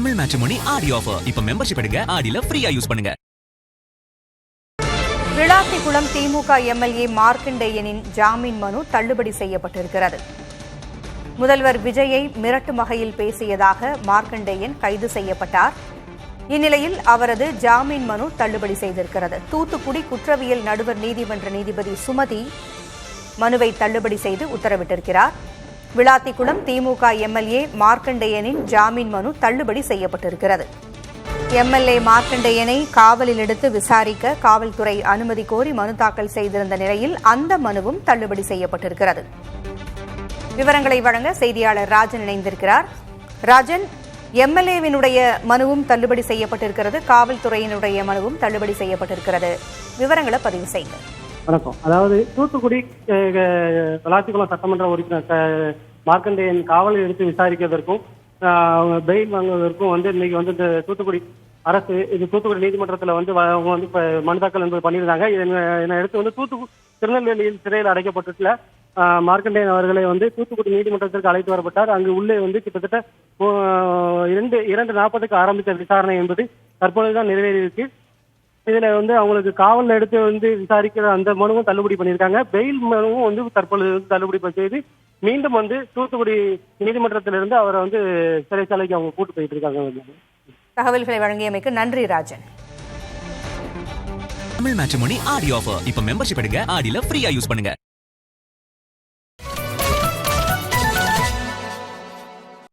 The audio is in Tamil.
தமிழ் மேட்ரிமோனி ஆடி ஆஃபர். இப்ப மெம்பர்ஷிப் எடுங்க, ஆடில ஃப்ரீயா யூஸ் பண்ணுங்க. விளாத்திக்குளம் திமுக எம்எல்ஏ மார்க்கண்டேயனின் ஜாமீன் மனு தள்ளுபடி செய்யப்பட்டிருக்கிறது. முதல்வர் விஜயை மிரட்டும் வகையில் பேசியதாக மார்க்கண்டேயன் கைது செய்யப்பட்டார். இந்நிலையில் அவரது ஜாமீன் மனு தள்ளுபடி செய்திருக்கிறது. தூத்துக்குடி குற்றவியல் நடுவர் நீதிமன்ற நீதிபதி சுமதி மனுவை தள்ளுபடி செய்து உத்தரவிட்டிருக்கிறார். விளாத்திக்குளம் திமுக எம்எல்ஏ மார்க்கண்டேயனின் ஜாமீன் மனு தள்ளுபடி செய்யப்பட்டிருக்கிறது. எம்எல்ஏ மார்க்கண்டேயனை காவலில் எடுத்து விசாரிக்க காவல்துறை அனுமதி கோரி மனு தாக்கல் செய்திருந்த நிலையில் அந்த மனுவும் தள்ளுபடி செய்யப்பட்டிருக்கிறது. விவரங்களை வழங்க செய்தியாளர் ராஜன் இணைந்திருக்கிறார். ராஜன், எம்எல்ஏவினுடைய மனுவும் தள்ளுபடி செய்யப்பட்டிருக்கிறது, காவல்துறையினுடைய மனுவும் தள்ளுபடி செய்யப்பட்டிருக்கிறது. விவரங்களை பதிவு செய்யுங்க. வணக்கம். அதாவது தூத்துக்குடி விளாத்திக்குளம் சட்டமன்ற உறுப்பினர் மார்க்கண்டேயன் காவலில் எடுத்து விசாரிக்கிறதற்கும் பெயில் வாங்குவதற்கும் இன்னைக்கு இந்த தூத்துக்குடி அரசு தூத்துக்குடி நீதிமன்றத்தில் அவங்க இப்ப மனு தாக்கல் என்பது பண்ணியிருந்தாங்க. இதனை அடுத்து திருநெல்வேலியில் சிறையில் அடைக்கப்பட்டுள்ள மார்க்கண்டேயன் அவர்களை தூத்துக்குடி நீதிமன்றத்திற்கு அழைத்து வரப்பட்டார். அங்கு உள்ளே கிட்டத்தட்ட 2:40 ஆரம்பித்த விசாரணை என்பது தற்பொழுதுதான் நிறைவேறியிருக்கு. இதுல அவங்களுக்கு காவலில் எடுத்து விசாரிக்கிற அந்த மனுவும் தள்ளுபடி பண்ணியிருக்காங்க. பெயில் மனுவும் தற்பொழுது தள்ளுபடி செய்து மீண்டும் தூத்துக்குடி நீதிமன்றத்திலிருந்து அவரை சிறைச்சாலைக்கு அவங்க கூட்டு போயிட்டு இருக்காங்க. தகவல்களை வழங்கியமைக்கு நன்றி ராஜன். தமிழ் மேட்ரிமோனி ஆடி ஆஃபர். இப்ப மெம்பர்ஷிப் எடுங்க, ஆடில ஃப்ரீயா யூஸ் பண்ணுங்க.